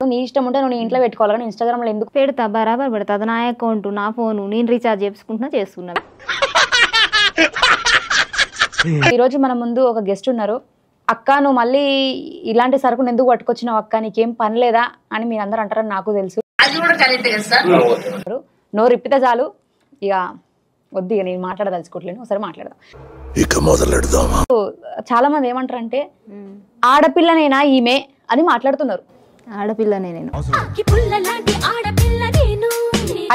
నీ ఇష్టం ఉంటే నువ్వు నీ ఇంట్లో పెట్టుకోవాలి, ఇన్స్టాగ్రామ్ లో ఎందుకు పెడతా, బరాబర్ పెడతా. అది నా అకౌంట్, నా ఫోను, నేను రీఛార్జ్ చేసుకున్నా. ఈరోజు మన ముందు ఒక గెస్ట్ ఉన్నారు. అక్క నువ్వు మళ్ళీ ఇలాంటి సరుకును ఎందుకు పట్టుకొచ్చినావు అక్క, నీకేం పని లేదా అని మీరు అందరూ అంటారని నాకు తెలుసు. నోరు ఇప్పితే చాలు, ఇక వద్దు, ఇక నేను మాట్లాడదలుచుకోవట్లేను, ఒకసారి మాట్లాడదాం. ఇక మొదలెడదామా? చాలా మంది ఏమంటారంటే ఆడపిల్లనేనా ఈమె అని మాట్లాడుతున్నారు. ఆడపిల్లనే నేను.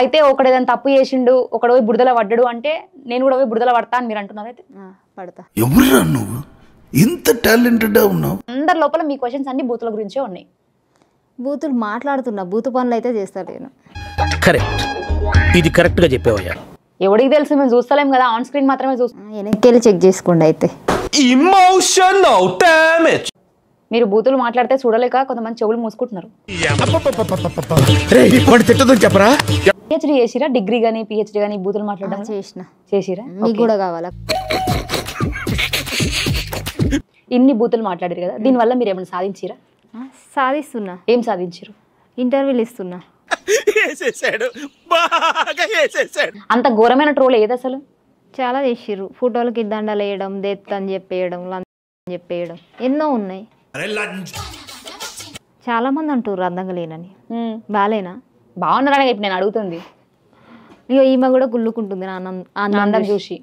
అయితే ఒకడు ఏదైనా తప్పు చేసిండు, ఒకడు పోయి బురదల పడ్డాడు అంటే నేను కూడా పోయి బురదల పడతా అని మీరు అంటున్నారు. అయితే పడతా. ఎవరురా నువ్వు ఇంత టాలెంటెడ్ ఉన్నావు? అందరి లోపల మీ క్వశ్చన్స్ అన్ని బూతుల గురించే ఉన్నాయి. బూతులు మాట్లాడుతున్నా, బూతు పనులు అయితే చేస్తాను నేను. కరెక్ట్, ఇది కరెక్ట్ గా చెప్పావయ్యా. ఎవడికి తెలుసు, మేము చూస్తలేం కదా, ఆన్ స్క్రీన్ మాత్రమే చూస్తాం. వెనక్కి చెక్ చేసుకోండి. అయితే ఇమోషనల్ డామేజ్. మీరు బూతులు మాట్లాడితే చూడలేక కొంతమంది చెవులు మూసుకుంటున్నారు. చెప్పరా, పిహెచ్డి చేసిరా, డిగ్రీ గానీ పిహెచ్డి గానీ బూతులు మాట్లాడడం చేసిరా? మీకు కూడా కావాలా? ఇన్ని బూతులు మాట్లాడారు కదా, దీనివల్ల మీరు ఏమైనా సాధించిరా? సాధిస్తున్నా. ఏం సాధించారు? ఇంటర్వ్యూలు ఇస్తున్నా. అంత ఘోరమైన ట్రోల్ ఏది అసలు? చాలా చేసిర్రు. ఫోటోలకి దండలు వేయడం, డెత్ అని చెప్పేయడం, చెప్పేయడం ఎన్నో ఉన్నాయి. చాలా మంది అంటారు అందంగా లేనని. బాలేనా? బాగున్నారని ఇప్పుడు నేను అడుగుతుంది. ఇక ఈమె కూడా గుల్లుకుంటుంది అందం చూసి.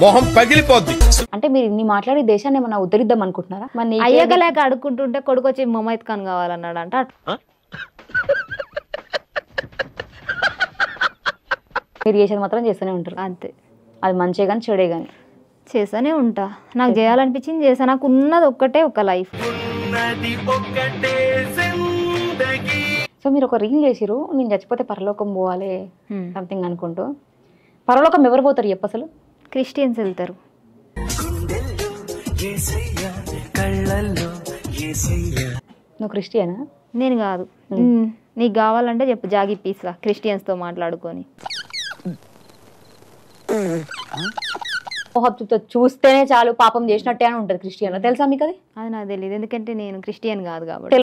మొహం పగిలిపోద్ది. అంటే మీరు ఇన్ని మాట్లాడి దేశాన్ని ఏమన్నా ఉద్ధరిద్దాం అనుకుంటున్నారా? అయ్యక లేక అడుక్కుంటుంటే కొడుకు వచ్చి మొమైత్ ఖాన్ కావాలన్నాడు అంట. మీరు చేసేది మాత్రం చేస్తూనే ఉంటారు అంతే. అది మంచే కానీ చెడే కానీ చేస్తూనే ఉంటా. నాకు చేయాలనిపించింది చేసా. నాకు ఉన్నది ఒక్కటే ఒక లైఫ్. సో మీరు ఒక రీల్ చేసిరు, నేను చచ్చిపోతే పరలోకం పోవాలి సంథింగ్ అనుకుంటూ. పరలోకం ఎవరు పోతారు చెప్పు అసలు? క్రిస్టియన్స్ వెళ్తారు. నువ్వు క్రిస్టియనా? నేను కాదు. నీకు కావాలంటే చెప్పు, జాగి పీస్లా క్రిస్టియన్స్తో మాట్లాడుకొని. చూస్తేనే చాలు పాపం చేసినట్టే అని ఉంటుంది క్రిస్టియన్, తెలుసా మీకు? అది అది నాకు తెలియదు, ఎందుకంటే నేను క్రిస్టియన్ కాదు కాబట్టి.